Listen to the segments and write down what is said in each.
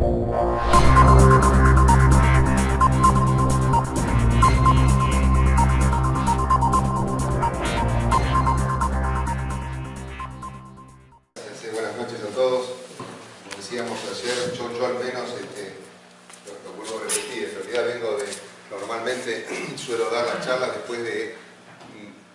Buenas noches a todos. Como decíamos ayer, yo al menos lo vuelvo a repetir, en realidad normalmente suelo dar las charlas después de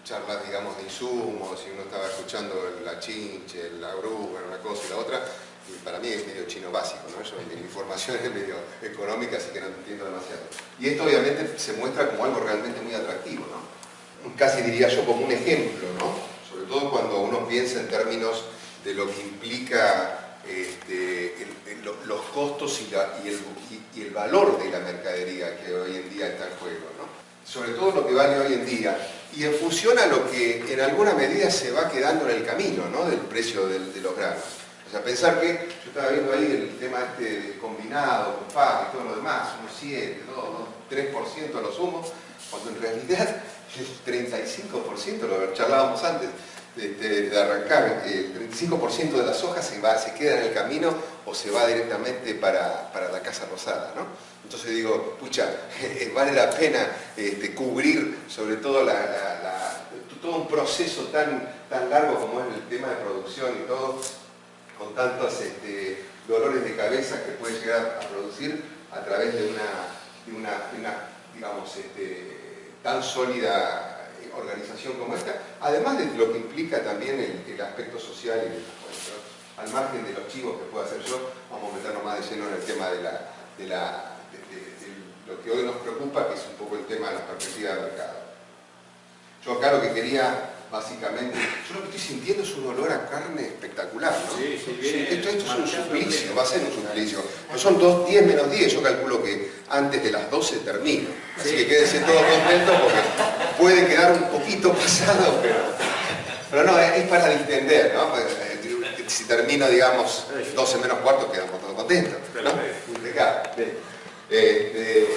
charlas, digamos, de insumos, si uno estaba escuchando la chinche, la oruga, una cosa y la otra, y para mí es medio chino básico, ¿no? Yo, mi información es medio económica, así que no entiendo demasiado. Y esto obviamente se muestra como algo realmente muy atractivo, ¿no? Casi diría yo como un ejemplo, ¿no? Sobre todo cuando uno piensa en términos de lo que implica los costos y el valor de la mercadería que hoy en día está en juego, ¿no? Sobre todo lo que vale hoy en día, y en función a lo que en alguna medida se va quedando en el camino, ¿no? Del precio de los granos. O sea, pensar que, yo estaba viendo ahí el tema de combinado, con PAC y todo lo demás, unos 7, 2, 3% a lo sumo, cuando en realidad el 35%, lo charlábamos antes, de arrancar, el 35% de la soja se queda en el camino o se va directamente para la Casa Rosada, ¿no? Entonces digo, pucha, vale la pena cubrir sobre todo todo un proceso tan largo como es el tema de producción y todo, con tantos dolores de cabeza que puede llegar a producir a través de una digamos, tan sólida organización como esta, además de lo que implica también el aspecto social y el, al margen de los chivos que pueda hacer yo, vamos a meternos más de lleno en el tema de lo que hoy nos preocupa, que es un poco el tema de la perspectiva del mercado. Yo acá lo que quería, básicamente, yo lo que estoy sintiendo es un olor a carne espectacular, ¿no? Sí, bien. Esto es un suplicio, va a ser un suplicio. No son 10 menos 10, yo calculo que antes de las 12 termino. Así que quédense todos contentos porque puede quedar un poquito pasado, pero no, es para distender, ¿no? Si termino, digamos, 12 menos cuarto, quedamos todos contentos, ¿no?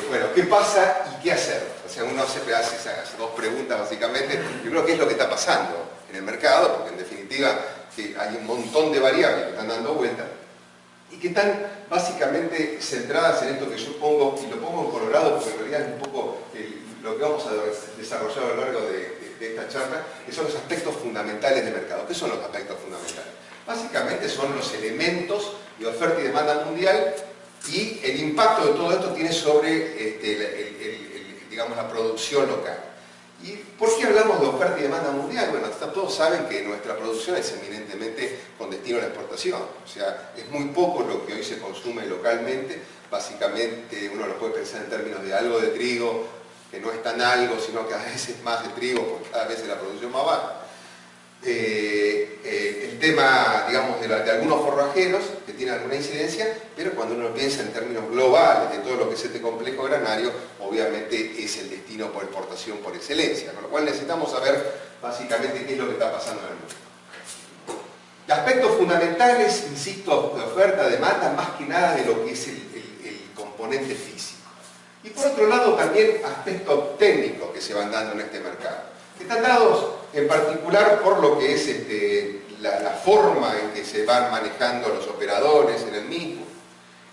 Bueno, ¿qué pasa y qué hacer? O sea, uno siempre hace esas dos preguntas básicamente. Primero, ¿qué es lo que está pasando en el mercado? Porque en definitiva que hay un montón de variables que están dando vuelta y que están básicamente centradas en esto que yo pongo, y lo pongo en colorado porque en realidad es un poco lo que vamos a desarrollar a lo largo de esta charla, que son los aspectos fundamentales del mercado. ¿Qué son los aspectos fundamentales? Básicamente son los elementos de oferta y demanda mundial y el impacto de todo esto tiene sobre digamos, la producción local. ¿Y por qué hablamos de oferta y demanda mundial? Bueno, todos saben que nuestra producción es eminentemente con destino a la exportación. O sea, es muy poco lo que hoy se consume localmente. Básicamente uno lo puede pensar en términos de algo de trigo, que no es tan algo, sino que cada vez es más de trigo, porque cada vez es la producción más baja. El tema, digamos, de algunos forrajeros que tienen alguna incidencia, pero cuando uno piensa en términos globales de todo lo que es este complejo granario, obviamente es el destino por exportación por excelencia, con lo cual necesitamos saber básicamente qué es lo que está pasando en el mundo. Aspectos fundamentales, insisto, de oferta, demanda, más que nada de lo que es el componente físico. Y por otro lado también aspectos técnicos que se van dando en este mercado, que están dados en particular por lo que es la forma en que se van manejando los operadores en el mismo,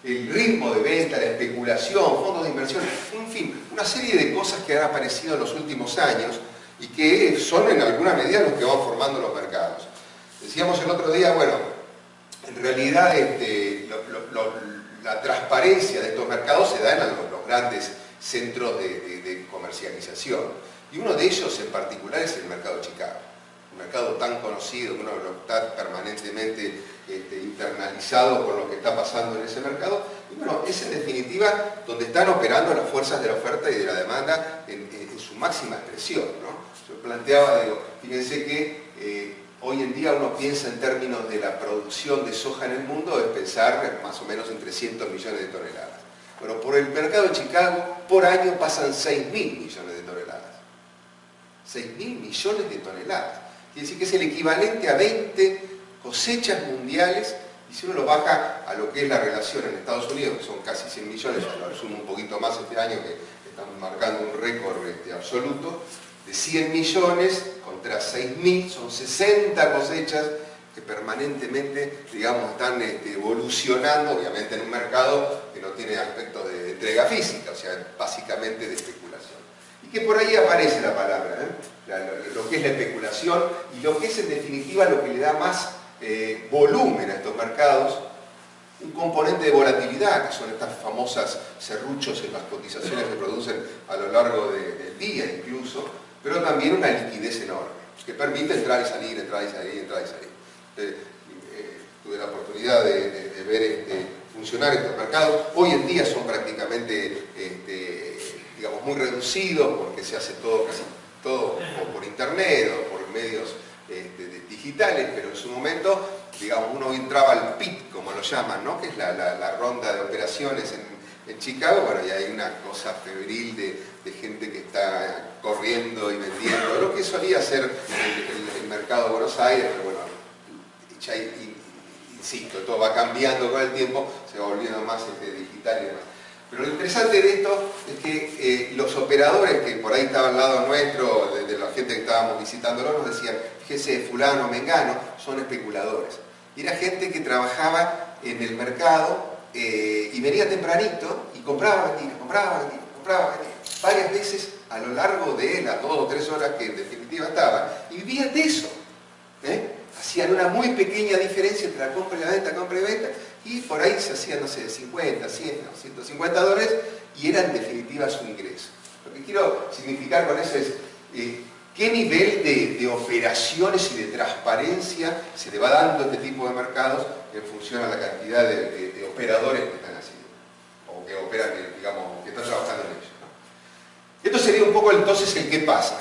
el ritmo de venta, la especulación, fondos de inversión, en fin, una serie de cosas que han aparecido en los últimos años y que son en alguna medida los que van formando los mercados. Decíamos el otro día, bueno, en realidad la transparencia de estos mercados se da en los grandes centros de comercialización. Y uno de ellos en particular es el mercado de Chicago. Un mercado tan conocido, que uno está permanentemente internalizado con lo que está pasando en ese mercado. Y bueno, es en definitiva donde están operando las fuerzas de la oferta y de la demanda en su máxima expresión, ¿no? Yo planteaba, digo, fíjense que hoy en día uno piensa en términos de la producción de soja en el mundo, es pensar más o menos en 300 millones de toneladas. Bueno, por el mercado de Chicago, por año pasan 6.000 millones de toneladas. 6.000 millones de toneladas. Quiere decir que es el equivalente a 20 cosechas mundiales, y si uno lo baja a lo que es la relación en Estados Unidos, que son casi 100 millones, yo lo resumo un poquito más este año, que estamos marcando un récord absoluto, de 100 millones contra 6.000, son 60 cosechas que permanentemente, digamos, están evolucionando, obviamente en un mercado que no tiene aspectos de entrega física, o sea, básicamente de especulación. Y que por ahí aparece la palabra, lo que es la especulación y lo que es en definitiva lo que le da más volumen a estos mercados, un componente de volatilidad, que son estas famosas serruchos en las cotizaciones que producen a lo largo del día incluso, pero también una liquidez enorme, que permite entrar y salir, entrar y salir, entrar y salir. Tuve la oportunidad de ver funcionar estos mercados. Hoy en día son prácticamente, digamos, muy reducidos porque se hace todo, casi todo por internet o por medios digitales, pero en su momento, digamos, uno entraba al PIT, como lo llaman, ¿no? Que es la ronda de operaciones en Chicago, bueno, y hay una cosa febril de gente que está corriendo y vendiendo, lo que solía ser el mercado de Buenos Aires, pero bueno, ya insisto, todo va cambiando con el tiempo, se va volviendo más digital y demás. Pero lo interesante de esto es que los operadores que por ahí estaban al lado nuestro, de la gente que estábamos visitándolo, nos decían, fíjese, fulano, mengano, son especuladores. Y era gente que trabajaba en el mercado y venía tempranito y compraba, vendía, compraba, vendía, compraba, vendía, varias veces a lo largo de las 2 o 3 horas que en definitiva estaban. Y vivían de eso. Hacían una muy pequeña diferencia entre la compra y la venta, y por ahí se hacían, no sé, 50, 100, $150 y era en definitiva su ingreso. Lo que quiero significar con eso es qué nivel de operaciones y de transparencia se le va dando a este tipo de mercados en función a la cantidad de operadores que están haciendo, o que operan, digamos, que están trabajando en ello, ¿no? Esto sería un poco entonces el qué pasa.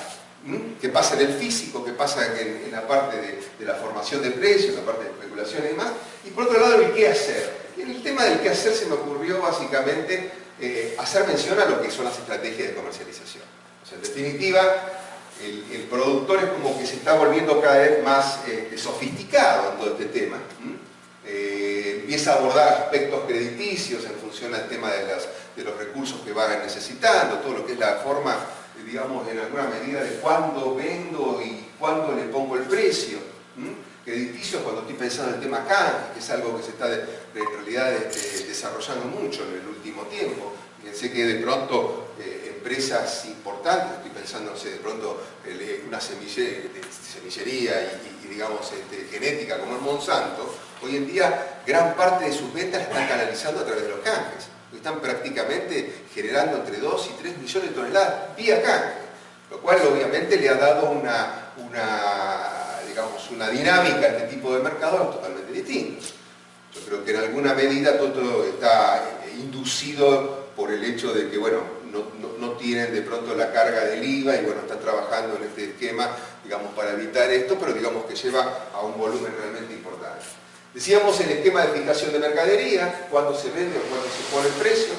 ¿Qué pasa en el físico? ¿Qué pasa en la parte de la formación de precios, la parte de especulación y demás? Y por otro lado, el qué hacer. Y en el tema del qué hacer se me ocurrió básicamente hacer mención a lo que son las estrategias de comercialización. O sea, en definitiva, el productor es como que se está volviendo cada vez más sofisticado en todo este tema. Empieza a abordar aspectos crediticios en función al tema de los recursos que van necesitando, todo lo que es la forma, digamos, en alguna medida de cuándo vendo y cuándo le pongo el precio. Crediticios cuando estoy pensando en el tema canje, que es algo que se está en realidad desarrollando mucho en el último tiempo. Fíjense que de pronto empresas importantes, estoy pensando, no sé, de pronto una semillería y digamos, genética como es Monsanto, hoy en día gran parte de sus ventas la están canalizando a través de los canjes. Están prácticamente generando entre 2 y 3 millones de toneladas vía canje, lo cual obviamente le ha dado una dinámica a este tipo de mercados totalmente distinta. Yo creo que en alguna medida todo está inducido por el hecho de que, bueno, no tienen de pronto la carga del IVA y, bueno, están trabajando en este esquema, digamos, para evitar esto, pero digamos que lleva a un volumen realmente importante. Decíamos el esquema de fijación de mercadería, cuándo se vende o cuándo se pone el precio.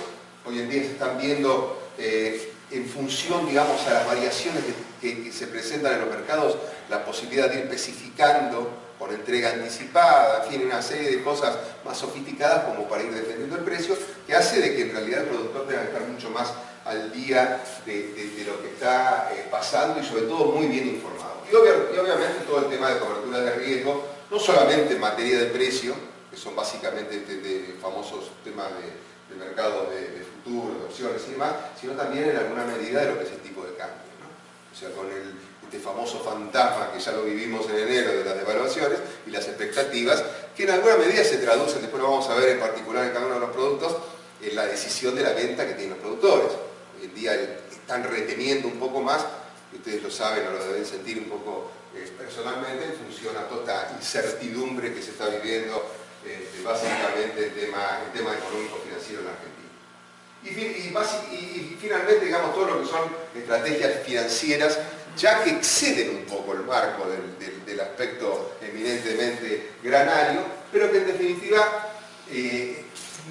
Hoy en día se están viendo en función, digamos, a las variaciones que se presentan en los mercados, la posibilidad de ir especificando con entrega anticipada, en fin, una serie de cosas más sofisticadas como para ir defendiendo el precio, que hace de que en realidad el productor tenga que estar mucho más al día de lo que está pasando y sobre todo muy bien informado. Y obviamente todo el tema de cobertura de riesgo, no solamente en materia de precio, que son básicamente de famosos temas de mercado de futuro, de opciones y demás, sino también en alguna medida de lo que es el tipo de cambio, ¿no? O sea, con este famoso fantasma que ya lo vivimos en enero de las devaluaciones y las expectativas, que en alguna medida se traducen, después lo vamos a ver en particular en cada uno de los productos, en la decisión de la venta que tienen los productores. Hoy en día están reteniendo un poco más, y ustedes lo saben o lo deben sentir un poco personalmente, en función a toda esta incertidumbre que se está viviendo, básicamente el tema económico financiero en la Argentina. Y finalmente, digamos, todo lo que son estrategias financieras, ya que exceden un poco el marco del aspecto eminentemente granario, pero que en definitiva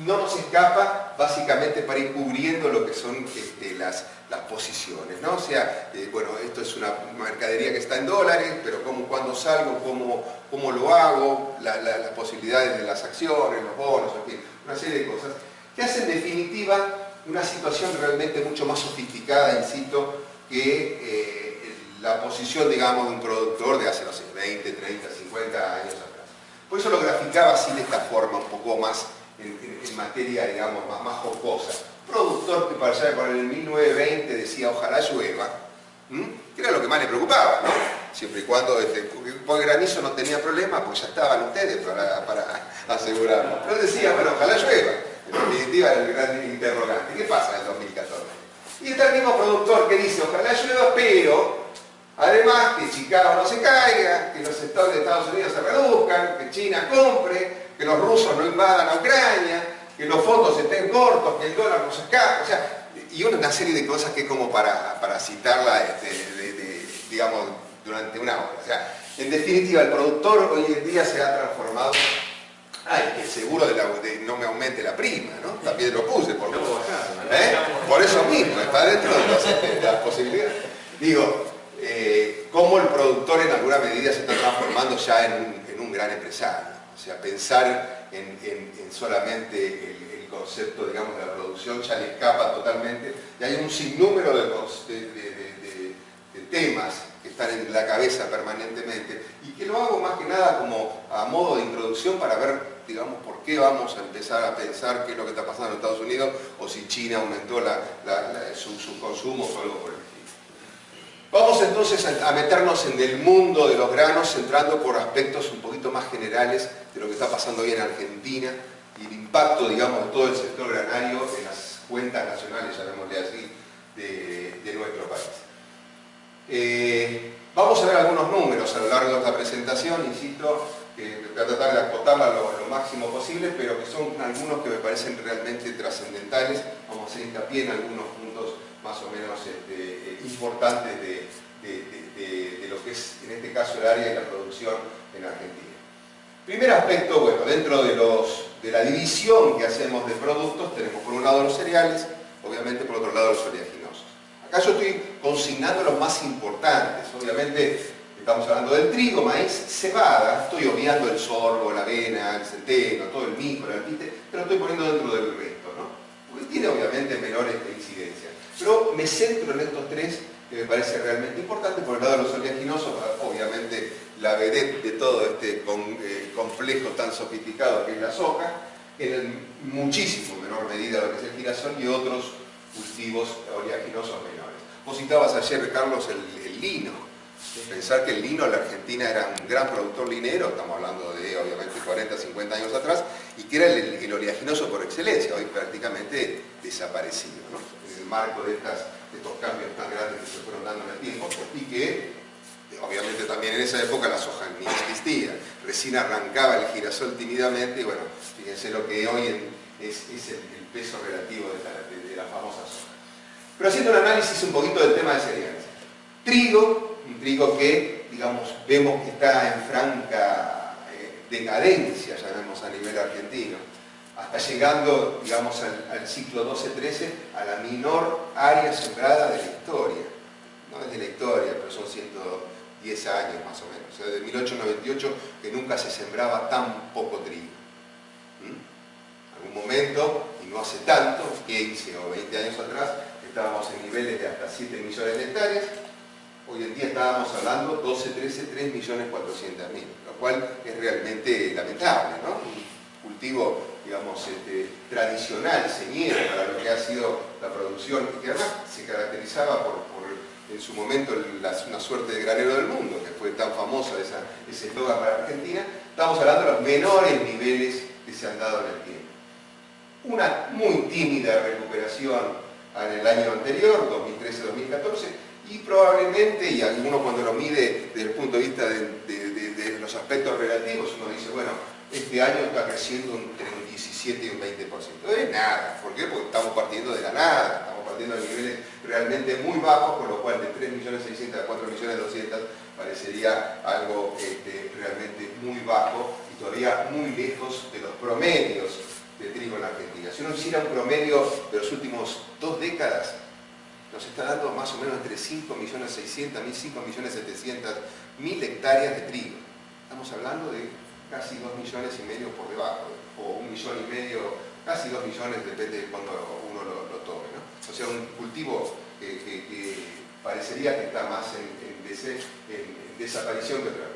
no nos escapa básicamente para ir cubriendo lo que son las posiciones, ¿no? O sea, bueno, esto es una mercadería que está en dólares, pero cuándo salgo, cómo lo hago, las posibilidades de las acciones, los bonos, en fin, una serie de cosas que hacen en definitiva una situación realmente mucho más sofisticada, insisto, que la posición, digamos, de un productor de hace, no sé, 20, 30, 50 años atrás. Por eso lo graficaba así de esta forma, un poco más en materia, digamos, más jocosa. Productor que para allá por el 1920 decía ojalá llueva, que era lo que más le preocupaba, ¿no? Siempre y cuando, por el granizo no tenía problema, pues ya estaban ustedes para asegurarlo. Pero decía, bueno, ojalá llueva. En definitiva era el gran interrogante. ¿Qué pasa en el 2014? Y está el mismo productor que dice, ojalá llueva, pero además que Chicago no se caiga, que los estados de Estados Unidos se reduzcan, que China compre, que los rusos no invadan a Ucrania, que los fondos estén cortos, que el dólar no se escape, o sea, y una serie de cosas que es como para citarla, digamos, durante una hora. O sea, en definitiva, el productor hoy en día se ha transformado. Ay, que seguro de no me aumente la prima, ¿no? También lo puse, por por eso mismo, está dentro de las posibilidades. Digo, cómo el productor en alguna medida se está transformando ya en un gran empresario. O sea, pensar en solamente el concepto, digamos, de la producción ya le escapa totalmente. Y hay un sinnúmero de temas que están en la cabeza permanentemente y que lo hago más que nada como a modo de introducción para ver, digamos, por qué vamos a empezar a pensar qué es lo que está pasando en Estados Unidos o si China aumentó su consumo o algo por el estilo. Vamos entonces a meternos en el mundo de los granos, entrando por aspectos un poquito más generales de lo que está pasando hoy en Argentina y el impacto, digamos, de todo el sector granario en las cuentas nacionales, llamémosle así, de nuestro país. Vamos a ver algunos números a lo largo de esta presentación, insisto, que voy a tratar de acotarla lo máximo posible, pero que son algunos que me parecen realmente trascendentales. Vamos a hacer hincapié en algunos puntos más o menos importantes de lo que es, en este caso, el área de la producción en Argentina. Primer aspecto, bueno, dentro de la división que hacemos de productos, tenemos por un lado los cereales, obviamente por otro lado los oleaginosos. Acá yo estoy consignando los más importantes, obviamente estamos hablando del trigo, maíz, cebada, estoy obviando el sorgo, la avena, el centeno, todo el mijo, el alpiste, pero lo estoy poniendo dentro del resto, ¿no? Porque tiene obviamente menores incidencias. Pero me centro en estos tres que me parece realmente importante. Por el lado de los oleaginosos, obviamente la vedette de todo este complejo tan sofisticado que es la soja, en muchísimo menor medida lo que es el girasol y otros cultivos oleaginosos menores. Vos citabas ayer, Carlos, el lino. Pensar que el lino en la Argentina era un gran productor linero, estamos hablando de obviamente 40, 50 años atrás, y que era el oleaginoso por excelencia, hoy prácticamente desaparecido, ¿no? En el marco de estos cambios tan grandes que se fueron dando en el tiempo, y que obviamente también en esa época la soja ni existía, recién arrancaba el girasol tímidamente, y bueno, fíjense lo que hoy es el peso relativo de la famosa soja. Pero haciendo un análisis un poquito del tema de cereales. Trigo, un trigo que, digamos, vemos que está en franca decadencia, llamemos a nivel argentino, hasta llegando, digamos, al ciclo 12-13, a la menor área sembrada de la historia. No es de la historia, pero son 110 años más o menos. O sea, desde 1898 que nunca se sembraba tan poco trigo. Algún momento, y no hace tanto, 15 o 20 años atrás, estábamos en niveles de hasta 7 millones de hectáreas. Hoy en día estábamos hablando 12, 13, 3.400.000, lo cual es realmente lamentable, ¿no? Un cultivo, digamos, tradicional, señero para lo que ha sido la producción, y que además se caracterizaba por en su momento una suerte de granero del mundo, que fue tan famosa ese eslogan para Argentina. Estamos hablando de los menores niveles que se han dado en el tiempo. Una muy tímida recuperación en el año anterior, 2013-2014, y probablemente, y alguno cuando lo mide desde el punto de vista de los aspectos relativos, uno dice, bueno, este año está creciendo entre un 17 y un 20%. No es nada. ¿Por qué? Porque estamos partiendo de la nada, estamos partiendo de niveles realmente muy bajos, con lo cual de 3.600.000 a 4.200.000 parecería algo realmente muy bajo y todavía muy lejos de los promedios de trigo en la Argentina. Si uno hiciera un promedio de los últimos 2 décadas, nos está dando más o menos entre 5.600.000 y 5.700.000 hectáreas de trigo. Estamos hablando de casi 2,5 millones por debajo, o 1,5 millones, casi 2 millones, depende de cuando uno lo tome, ¿no? O sea, un cultivo que parecería que está más en desaparición que otra cosa.